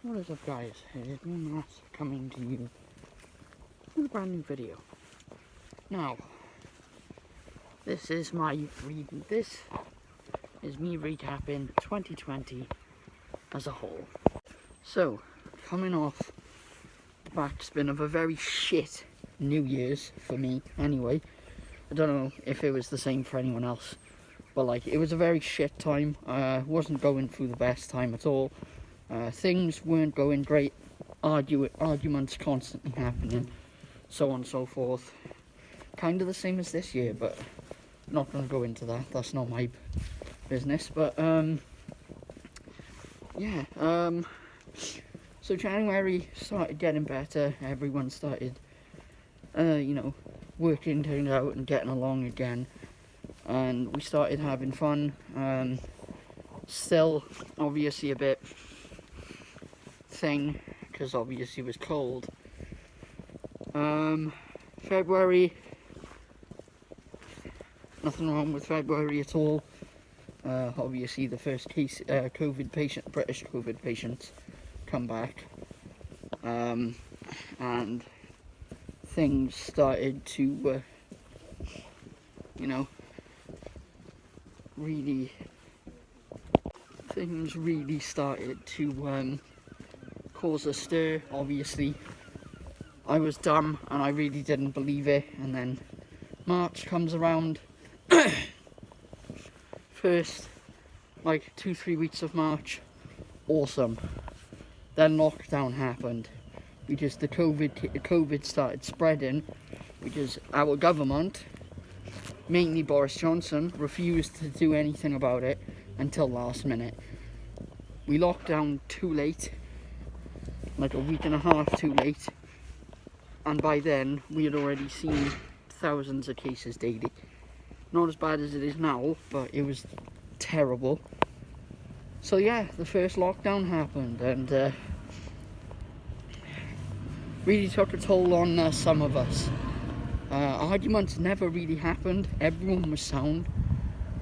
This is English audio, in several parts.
What is up, guys? It's me, Matt, coming to you with a brand new video. Now, this is me recapping 2020 as a whole. So, coming off the backspin of a very shit New Year's for me, anyway. I don't know if it was the same for anyone else, but it was a very shit time. Wasn't going through the best time at all. Things weren't going great, arguments constantly happening, so on and so forth. Kind of the same as this year, but not going to go into that. That's not my business. But so January started getting better. Everyone started, working things out and getting along again, and we started having fun. Still, obviously, a bit thing because obviously it was cold. February, nothing wrong with February at all. Obviously the first case, British COVID patients come back, and things started to really started to cause a stir. Obviously I was dumb and I really didn't believe it, and then March comes around. First 2-3 weeks of March, awesome. Then lockdown happened because the COVID started spreading because our government, mainly Boris Johnson, refused to do anything about it until last minute. We locked down too late, a week and a half too late, and by then we had already seen thousands of cases daily. Not as bad as it is now, but it was terrible. So yeah, the first lockdown happened, and really took a toll on some of us. Arguments never really happened. Everyone was sound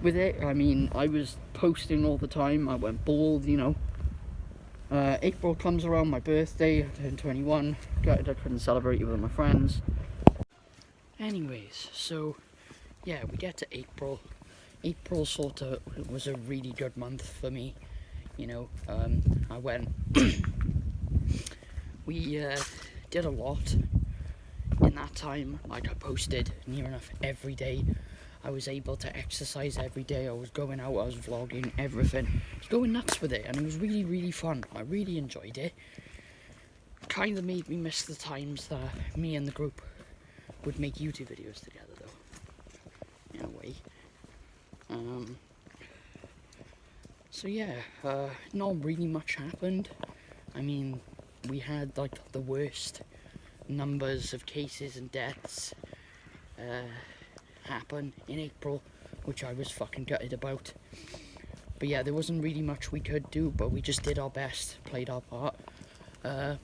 with it. I mean, I was posting all the time. I went bald, April comes around, my birthday, I turned 21. I couldn't celebrate it with my friends. Anyways, so yeah, we get to April. April sort of was a really good month for me. I went. We did a lot in that time. I posted near enough every day. I was able to exercise every day. I was going out, I was vlogging, everything. I was going nuts with it, and it was really, really fun. I really enjoyed it. Kind of made me miss the times that me and the group would make YouTube videos together, though, in a way. So yeah, not really much happened. I mean, we had the worst numbers of cases and deaths happen in April, which I was fucking gutted about. But yeah, there wasn't really much we could do, but we just did our best, played our part, and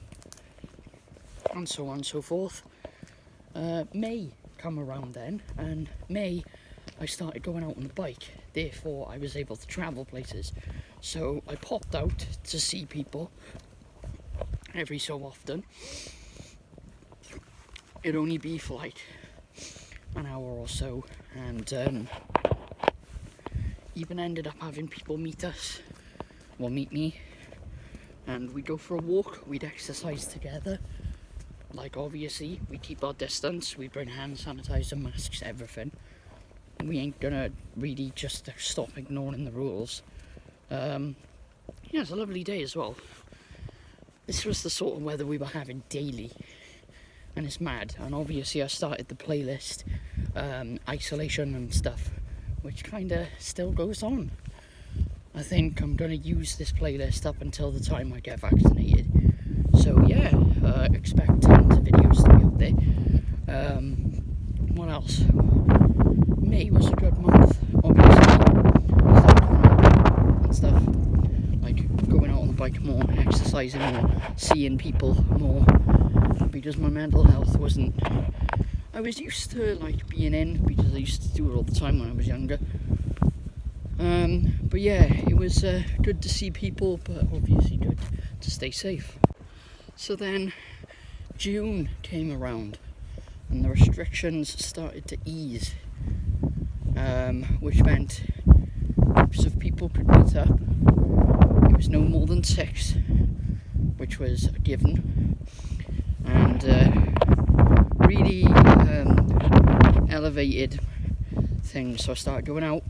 so on and so forth. May come around then, and May I started going out on the bike, therefore I was able to travel places. So I popped out to see people every so often. It'd only be for an hour or so, and even ended up having people meet me, and we'd go for a walk, we'd exercise together. Obviously, we keep our distance, we bring hand sanitizer, masks, everything. We ain't gonna really just stop ignoring the rules. It's a lovely day as well. This was the sort of weather we were having daily, and it's mad. And obviously I started the playlist, isolation and stuff, which kinda still goes on. I think I'm gonna use this playlist up until the time I get vaccinated. So yeah, expect tons of videos to be up there. What else? May was a good month, obviously. And stuff, going out on the bike more, exercising more, seeing people more, because my mental health wasn't. I was used to being in, because I used to do it all the time when I was younger. But yeah, it was good to see people, but obviously good to stay safe. So then June came around and the restrictions started to ease, which meant groups of people could meet up. It was no more than 6, which was a given, and really elevated things. So I started going out.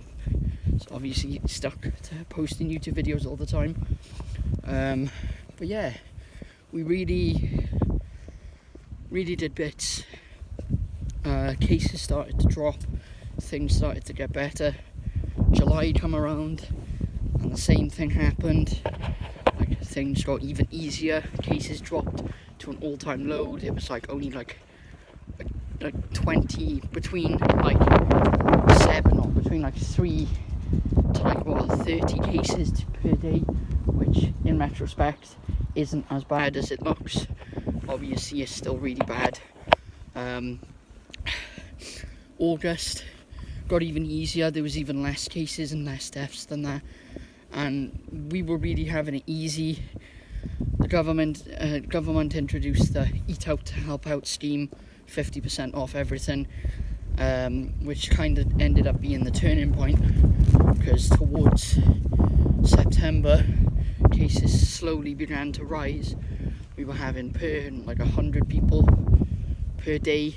So obviously stuck to posting YouTube videos all the time. But yeah, we really did bits. Cases started to drop, things started to get better. July come around and the same thing happened. Like, things got even easier, cases dropped to an all-time low. It was like only like 20, between like 7 or between like 3 to like 30 cases per day, which in retrospect isn't as bad as it looks. Obviously it's still really bad. August got even easier. There was even less cases and less deaths than that, and we were really having it easy. The government introduced the Eat Out to Help Out scheme, 50% off everything, which kind of ended up being the turning point, because towards September cases slowly began to rise. We were having like 100 people per day,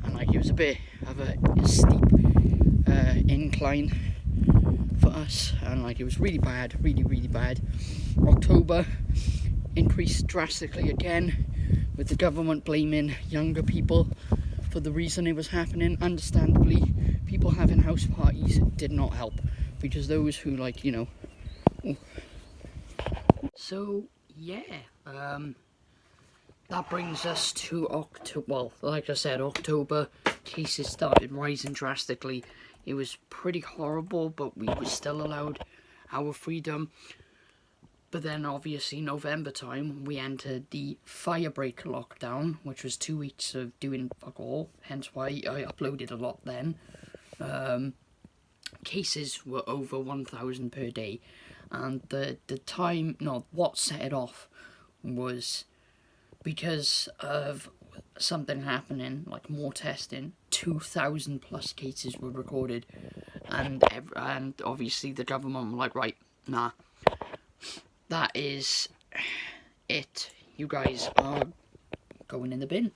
and like it was a bit of a steep incline for us, and like it was really bad, really bad. October increased drastically again, with the government blaming younger people for the reason it was happening. Understandably, people having house parties did not help, because those who So yeah, that brings us to October. Well, like I said, October cases started rising drastically. It was pretty horrible, but we were still allowed our freedom. But then obviously November time we entered the firebreak lockdown, which was 2 weeks of doing fuck all, hence why I uploaded a lot then. Cases were over 1,000 per day, and what set it off was because of something happening, like more testing. 2,000 plus cases were recorded, and obviously the government were like, right, nah, that is it. You guys are going in the bin.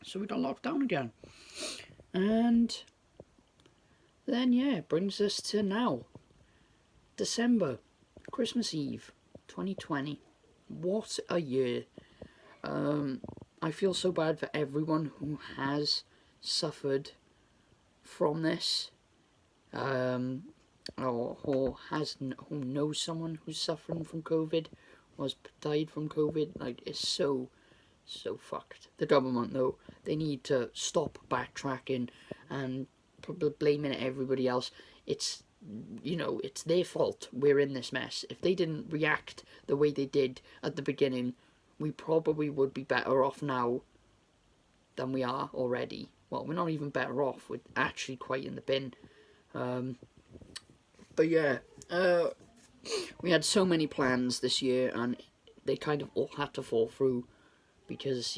So we got locked down again. And then, yeah, it brings us to now. December, Christmas Eve, 2020. What a year. I feel so bad for everyone who has suffered from this. Or who knows someone who's suffering from COVID, or has died from COVID. Like, it's so fucked. The government, though, they need to stop backtracking and probably blaming everybody else. It's their fault we're in this mess. If they didn't react the way they did at the beginning, we probably would be better off now than we are already. Well, we're not even better off, we're actually quite in the bin. But yeah, we had so many plans this year, and they kind of all had to fall through because,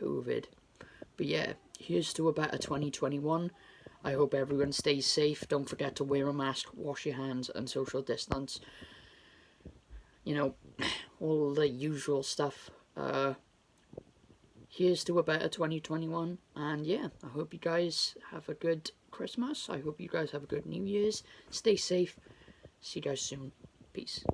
COVID. But yeah, here's to a better 2021. I hope everyone stays safe. Don't forget to wear a mask, wash your hands, and social distance. All the usual stuff. Here's to a better 2021. And yeah, I hope you guys have a good Christmas. I hope you guys have a good New Year's. Stay safe. See you guys soon. Peace.